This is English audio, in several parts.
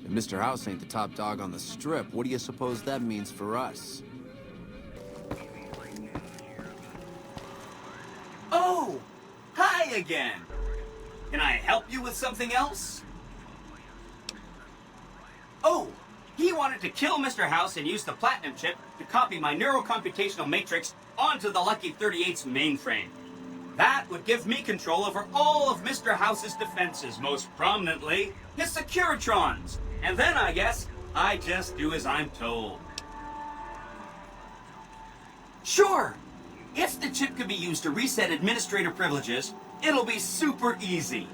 If Mr. House ain't the top dog on the strip, what do you suppose that means for us? Oh! Hi again! Can I help you with something else? Oh! He wanted to kill Mr. House and use the Platinum chip to copy my neurocomputational matrix onto the Lucky 38's mainframe. That would give me control over all of Mr. House's defenses, most prominently his Securitrons. And then, I guess, I just do as I'm told. Sure! If the chip can be used to reset administrator privileges, it'll be super easy.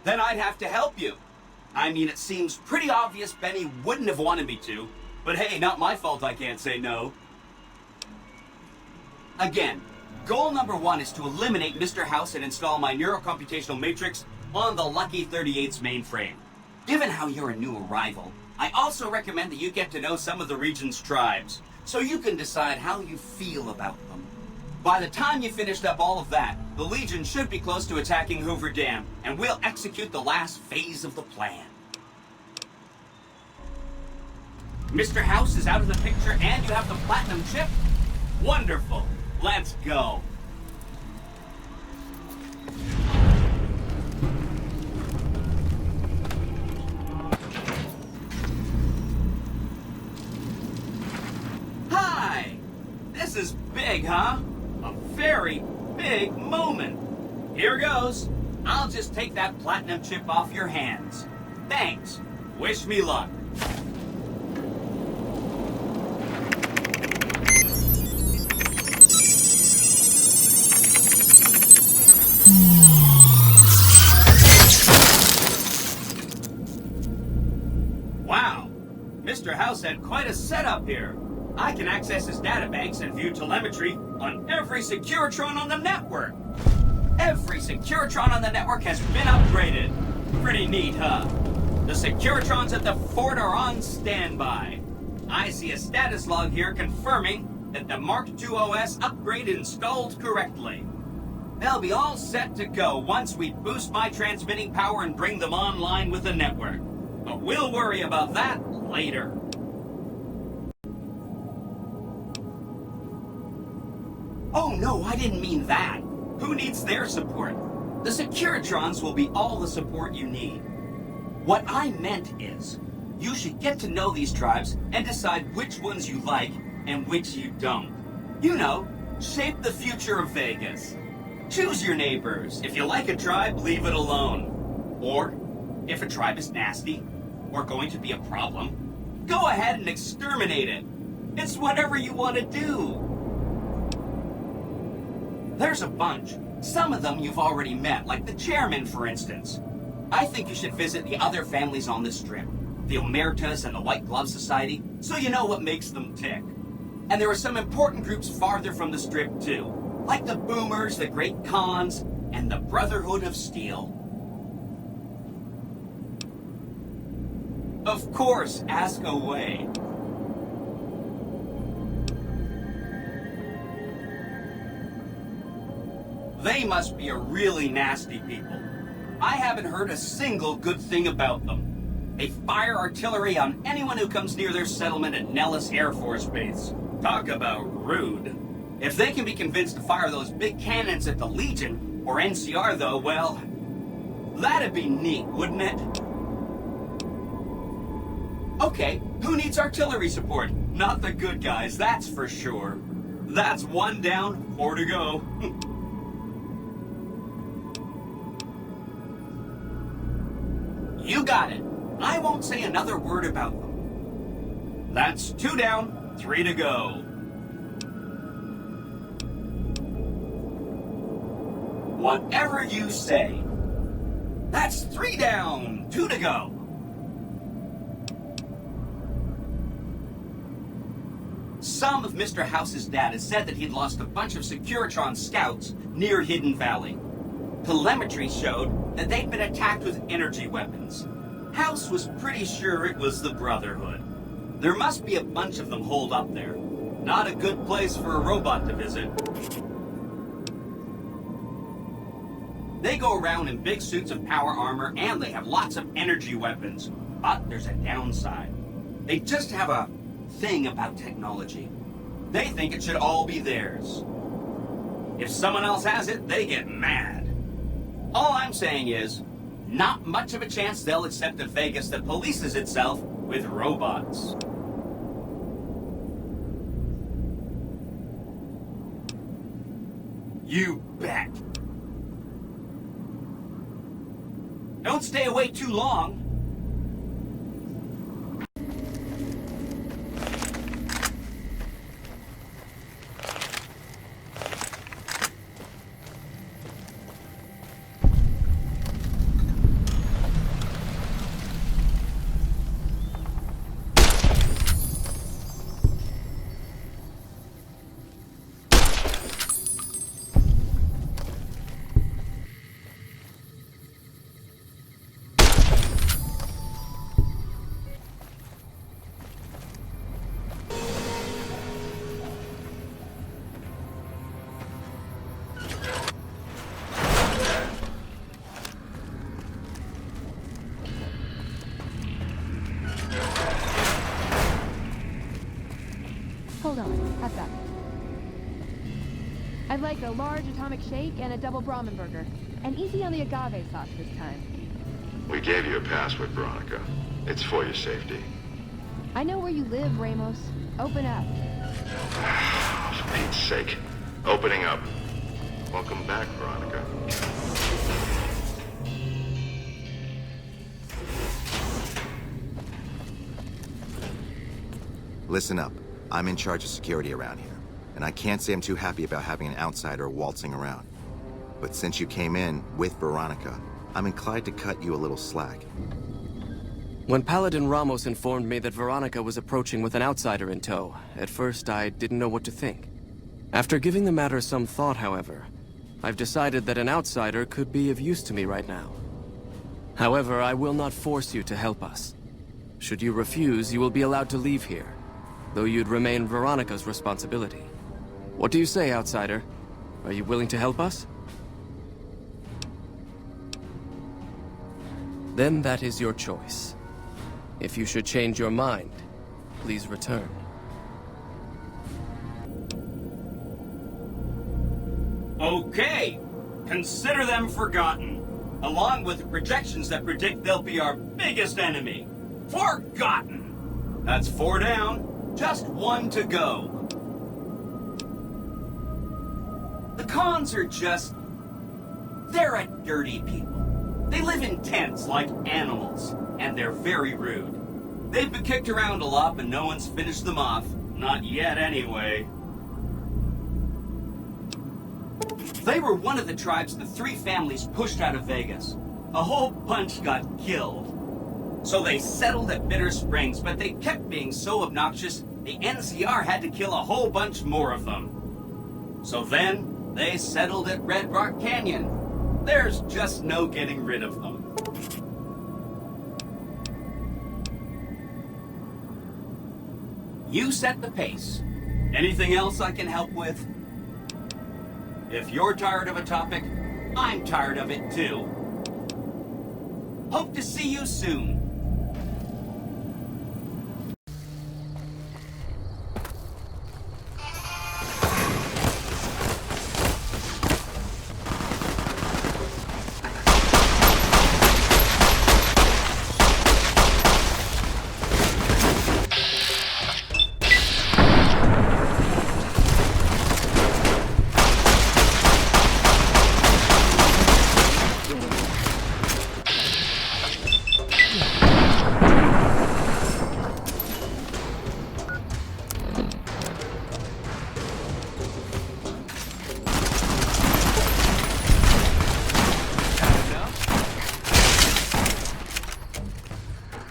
Then I'd have to help you. I mean, it seems pretty obvious Benny wouldn't have wanted me to, but hey, not my fault I can't say no. Again, goal number 1 is to eliminate Mr. House and install my neurocomputational matrix on the Lucky 38's mainframe. Given how you're a new arrival, I also recommend that you get to know some of the region's tribes, so you can decide how you feel about them. By the time you finished up all of that, the Legion should be close to attacking Hoover Dam, and we'll execute the last phase of the plan. Mr. House is out of the picture and you have the Platinum chip? Wonderful. Let's go. Hi! This is big, huh? A very big moment. Here goes. I'll just take that Platinum chip off your hands. Thanks. Wish me luck. Wow. Mr. House had quite a setup here. I can access his databanks and view telemetry on every Securitron on the network. Every Securitron on the network has been upgraded. Pretty neat, huh? The Securitrons at the fort are on standby. I see a status log here confirming that the Mark II OS upgrade installed correctly. They'll be all set to go once we boost my transmitting power and bring them online with the network. But we'll worry about that later. Oh no, I didn't mean that. Who needs their support? The Securitrons will be all the support you need. What I meant is, you should get to know these tribes and decide which ones you like and which you don't. You know, shape the future of Vegas. Choose your neighbors. If you like a tribe, leave it alone. Or, if a tribe is nasty, or going to be a problem, go ahead and exterminate it. It's whatever you want to do. There's a bunch. Some of them you've already met, like the chairman, for instance. I think you should visit the other families on the strip, the Omertas and the White Glove Society, so you know what makes them tick. And there are some important groups farther from the strip, too, like the Boomers, the Great Khans, and the Brotherhood of Steel. Of course, ask away. They must be a really nasty people. I haven't heard a single good thing about them. They fire artillery on anyone who comes near their settlement at Nellis Air Force Base. Talk about rude. If they can be convinced to fire those big cannons at the Legion, or NCR though, well, that'd be neat, wouldn't it? Okay, who needs artillery support? Not the good guys, that's for sure. That's 1 down, 4 to go. You got it. I won't say another word about them. That's 2 down, 3 to go. Whatever you say. That's 3 down, 2 to go. Some of Mr. House's data said that he'd lost a bunch of Securitron scouts near Hidden Valley. Telemetry showed that they'd been attacked with energy weapons. House was pretty sure it was the Brotherhood. There must be a bunch of them holed up there. Not a good place for a robot to visit. They go around in big suits of power armor and they have lots of energy weapons. But there's a downside. They just have a thing about technology. They think it should all be theirs. If someone else has it, they get mad. All I'm saying is, not much of a chance they'll accept a Vegas that polices itself with robots. You bet. Don't stay away too long. Hold on, have that. I'd like a large atomic shake and a double Brahmin burger. And easy on the agave sauce this time. We gave you a password, Veronica. It's for your safety. I know where you live, Ramos. Open up. For Pete's sake. Opening up. Welcome back, Veronica. Listen up. I'm in charge of security around here, and I can't say I'm too happy about having an outsider waltzing around. But since you came in with Veronica, I'm inclined to cut you a little slack. When Paladin Ramos informed me that Veronica was approaching with an outsider in tow, at first I didn't know what to think. After giving the matter some thought, however, I've decided that an outsider could be of use to me right now. However, I will not force you to help us. Should you refuse, you will be allowed to leave here, though you'd remain Veronica's responsibility. What do you say, outsider? Are you willing to help us? Then that is your choice. If you should change your mind, please return. Okay, consider them forgotten, along with the projections that predict they'll be our biggest enemy. Forgotten! That's 4 down, just 1 to go. The cons are just... they're a dirty people. They live in tents like animals, and they're very rude. They've been kicked around a lot, but no one's finished them off. Not yet, anyway. They were one of the tribes the 3 families pushed out of Vegas. A whole bunch got killed. So they settled at Bitter Springs, but they kept being so obnoxious, the NCR had to kill a whole bunch more of them. So then, they settled at Red Rock Canyon. There's just no getting rid of them. You set the pace. Anything else I can help with? If you're tired of a topic, I'm tired of it too. Hope to see you soon.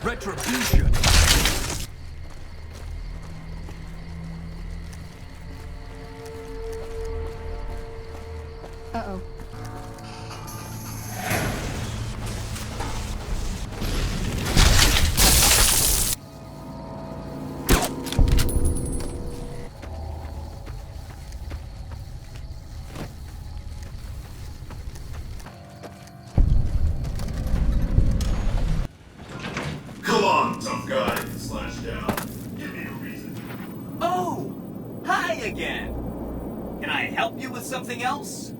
Retribution! Uh-oh. Hi again. Can I help you with something else?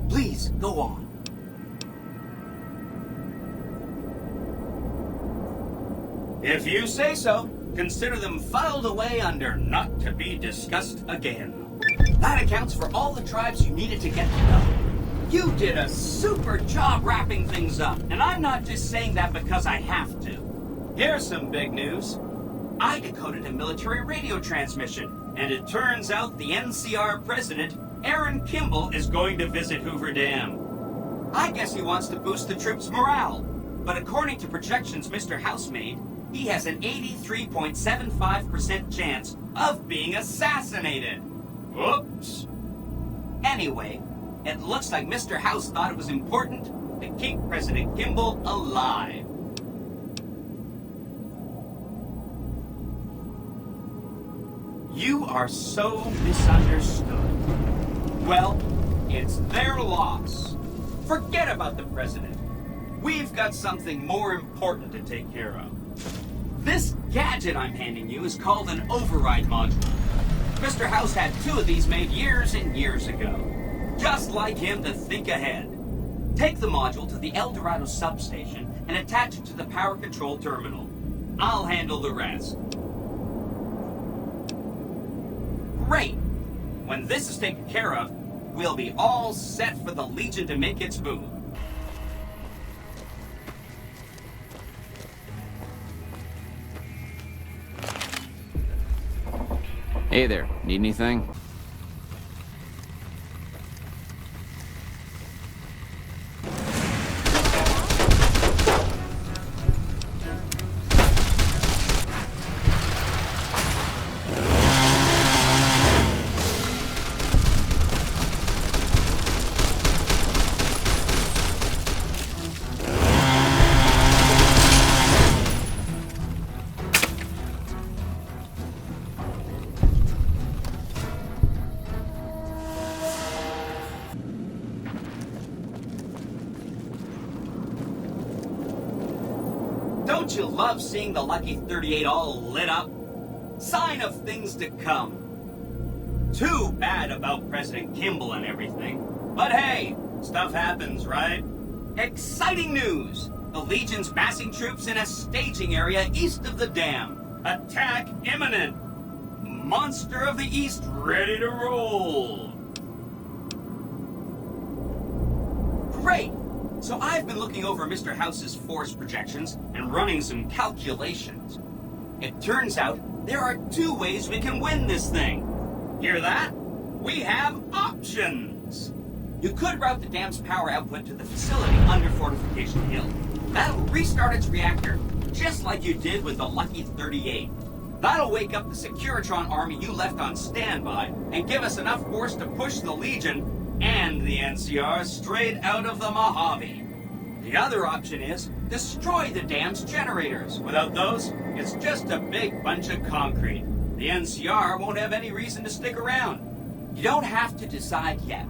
Please, go on. If you say so, consider them filed away under not to be discussed again. That accounts for all the tribes you needed to get to know. You did a super job wrapping things up, and I'm not just saying that because I have to. Here's some big news. I decoded a military radio transmission, and it turns out the NCR president, Aaron Kimball, is going to visit Hoover Dam. I guess he wants to boost the troops' morale, but according to projections Mr. House made, he has an 83.75% chance of being assassinated. Whoops. Anyway, it looks like Mr. House thought it was important to keep President Kimball alive. You are so misunderstood. Well, it's their loss. Forget about the president. We've got something more important to take care of. This gadget I'm handing you is called an override module. Mr. House had 2 of these made years and years ago. Just like him to think ahead. Take the module to the El Dorado substation and attach it to the power control terminal. I'll handle the rest. Great! When this is taken care of, we'll be all set for the Legion to make its move. Hey there, need anything? Don't you love seeing the Lucky 38 all lit up? Sign of things to come. Too bad about President Kimball and everything. But hey, stuff happens, right? Exciting news! The Legion's massing troops in a staging area east of the dam. Attack imminent! Monster of the East ready to roll! Great! So I've been looking over Mr. House's force projections and running some calculations. It turns out there are 2 ways we can win this thing. Hear that? We have options. You could route the dam's power output to the facility under Fortification Hill. That'll restart its reactor, just like you did with the Lucky 38. That'll wake up the Securitron army you left on standby and give us enough force to push the Legion and the NCR straight out of the Mojave. The other option is destroy the dam's generators. Without those, it's just a big bunch of concrete. The NCR won't have any reason to stick around. You don't have to decide yet.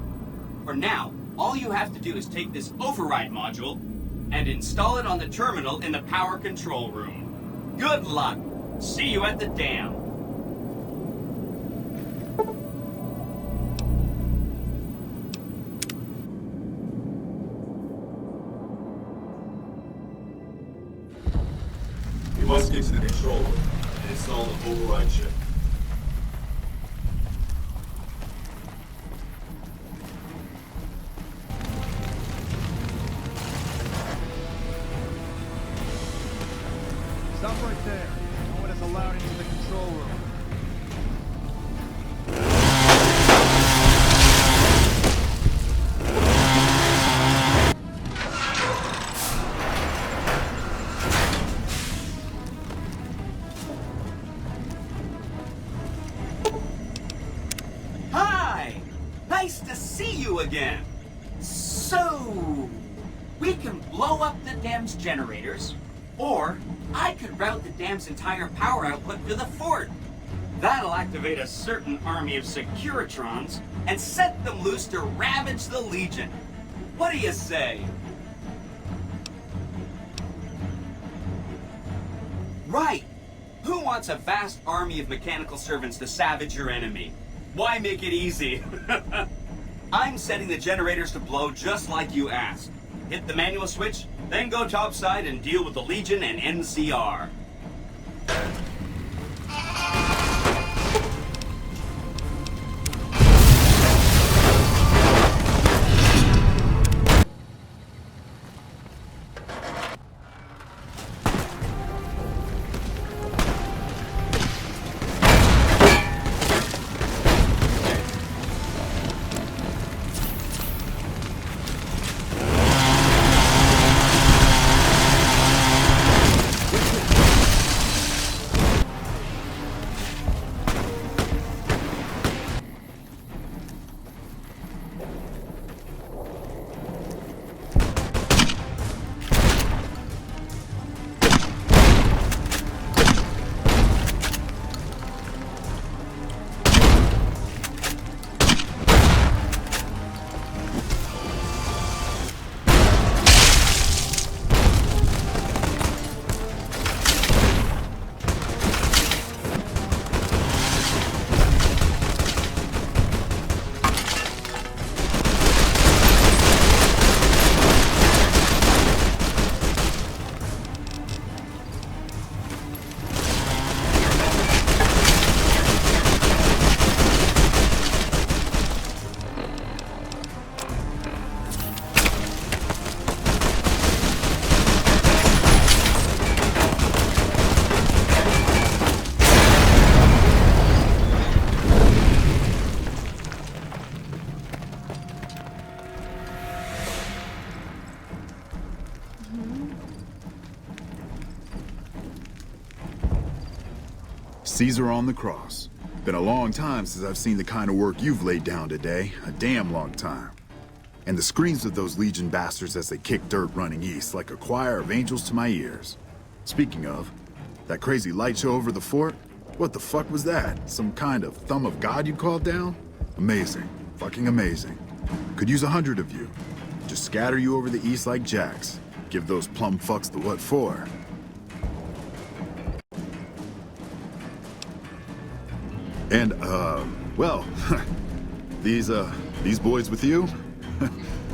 For now, all you have to do is take this override module and install it on the terminal in the power control room. Good luck. See you at the dam. We must get to the control room and install the override chip. Stop right there. No one is allowed into the control room. Hi! Nice to see you again. So, we can blow up the dam's generators, or I could route the dam's entire power output to the fort. That'll activate a certain army of Securitrons and set them loose to ravage the Legion. What do you say? Right! Who wants a vast army of mechanical servants to savage your enemy? Why make it easy? I'm setting the generators to blow just like you asked. Hit the manual switch, then go topside and deal with the Legion and NCR. Caesar on the cross. Been a long time since I've seen the kind of work you've laid down today. A damn long time. And the screams of those Legion bastards as they kick dirt running east like a choir of angels to my ears. Speaking of, that crazy light show over the fort? What the fuck was that? Some kind of thumb of God you called down? Amazing. Fucking amazing. Could use 100 of you. Just scatter you over the east like jacks. Give those plum fucks the what for. And, well, these boys with you?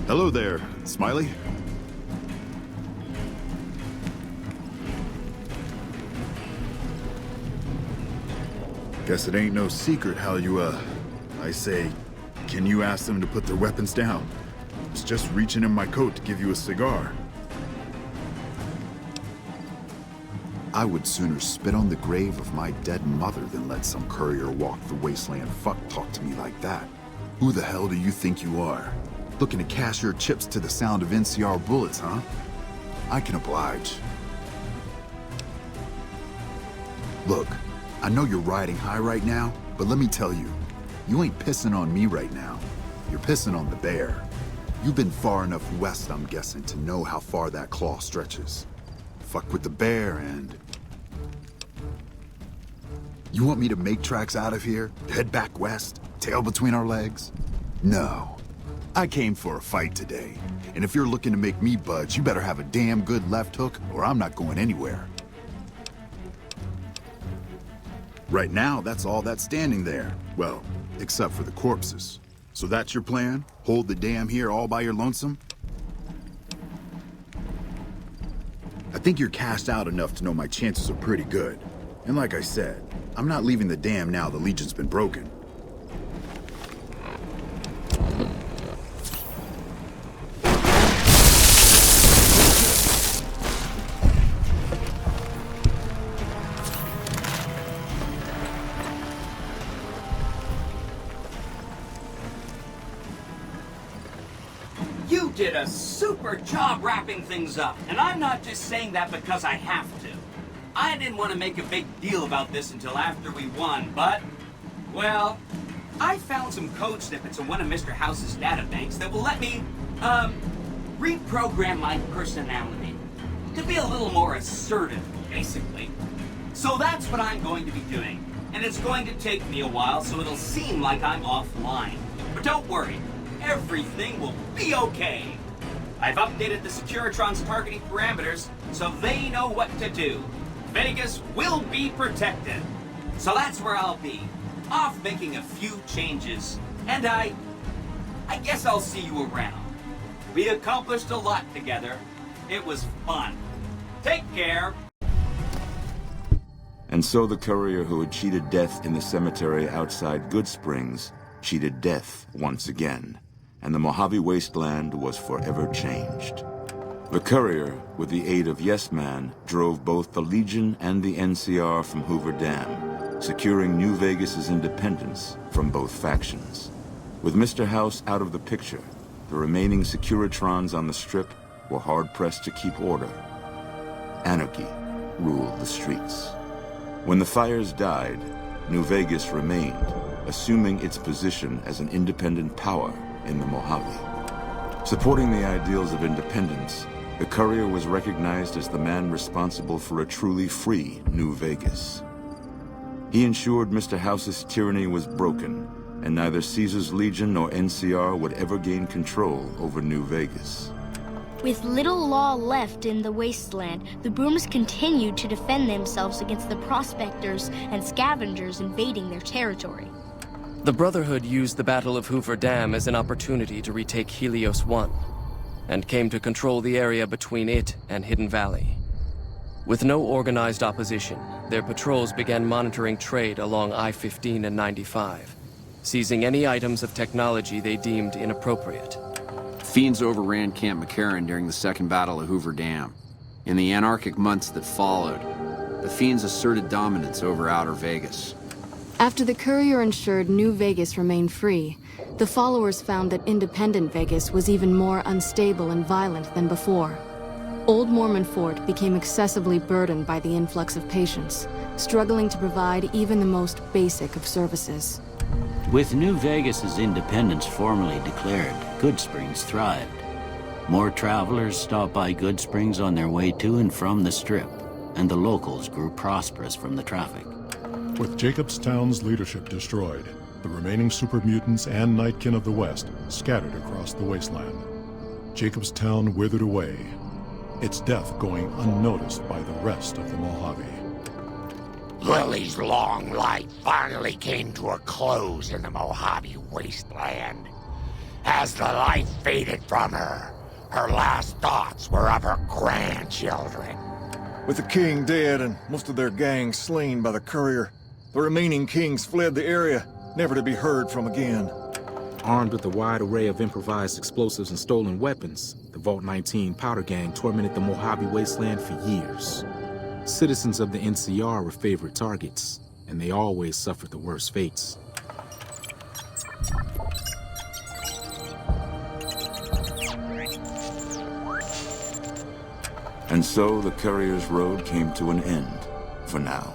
Hello there, Smiley. Guess it ain't no secret how you, I say, can you ask them to put their weapons down? It's just reaching in my coat to give you a cigar. I would sooner spit on the grave of my dead mother than let some courier walk the wasteland fuck talk to me like that. Who the hell do you think you are? Looking to cash your chips to the sound of NCR bullets, huh? I can oblige. Look, I know you're riding high right now, but let me tell you, you ain't pissing on me right now. You're pissing on the bear. You've been far enough west, I'm guessing, to know how far that claw stretches. Fuck with the bear and... You want me to make tracks out of here? Head back west? Tail between our legs? No. I came for a fight today. And if you're looking to make me budge, you better have a damn good left hook or I'm not going anywhere. Right now, that's all that's standing there. Well, except for the corpses. So that's your plan? Hold the dam here all by your lonesome? I think you're cashed out enough to know my chances are pretty good. And like I said, I'm not leaving the dam now the Legion's been broken. You did a super job wrapping things up, and I'm not just saying that because I have to. I didn't want to make a big deal about this until after we won, but, well, I found some code snippets in one of Mr. House's databanks that will let me, reprogram my personality to be a little more assertive, basically. So that's what I'm going to be doing, and it's going to take me a while, so it'll seem like I'm offline. But don't worry, everything will be okay. I've updated the Securitron's targeting parameters, so they know what to do. Vegas will be protected. So that's where I'll be, off making a few changes. And I guess I'll see you around. We accomplished a lot together. It was fun. Take care. And so the courier who had cheated death in the cemetery outside Goodsprings cheated death once again, and the Mojave Wasteland was forever changed. The courier, with the aid of Yes Man, drove both the Legion and the NCR from Hoover Dam, securing New Vegas's independence from both factions. With Mr. House out of the picture, the remaining Securitrons on the Strip were hard-pressed to keep order. Anarchy ruled the streets. When the fires died, New Vegas remained, assuming its position as an independent power in the Mojave. Supporting the ideals of independence, the courier was recognized as the man responsible for a truly free New Vegas. He ensured Mr. House's tyranny was broken, and neither Caesar's Legion nor NCR would ever gain control over New Vegas. With little law left in the wasteland, the Brooms continued to defend themselves against the prospectors and scavengers invading their territory. The Brotherhood used the Battle of Hoover Dam as an opportunity to retake Helios 1, and came to control the area between it and Hidden Valley. With no organized opposition, their patrols began monitoring trade along I-15 and 95, seizing any items of technology they deemed inappropriate. Fiends overran Camp McCarran during the Second Battle of Hoover Dam. In the anarchic months that followed, the Fiends asserted dominance over Outer Vegas. After the courier ensured New Vegas remained free, the followers found that independent Vegas was even more unstable and violent than before. Old Mormon Fort became excessively burdened by the influx of patients, struggling to provide even the most basic of services. With New Vegas's independence formally declared, Goodsprings thrived. More travelers stopped by Goodsprings on their way to and from the Strip, and the locals grew prosperous from the traffic. With Jacobstown's leadership destroyed, the remaining super mutants and Nightkin of the West scattered across the wasteland. Jacobstown withered away, its death going unnoticed by the rest of the Mojave. Lily's long life finally came to a close in the Mojave Wasteland. As the life faded from her, her last thoughts were of her grandchildren. With the king dead and most of their gang slain by the courier, the remaining kings fled the area, never to be heard from again. Armed with a wide array of improvised explosives and stolen weapons, the Vault 19 Powder Gang tormented the Mojave Wasteland for years. Citizens of the NCR were favorite targets, and they always suffered the worst fates. And so the courier's road came to an end, for now.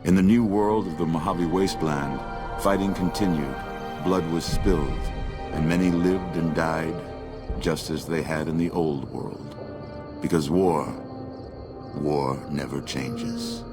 In the new world of the Mojave Wasteland, fighting continued, blood was spilled, and many lived and died just as they had in the old world. Because war never changes.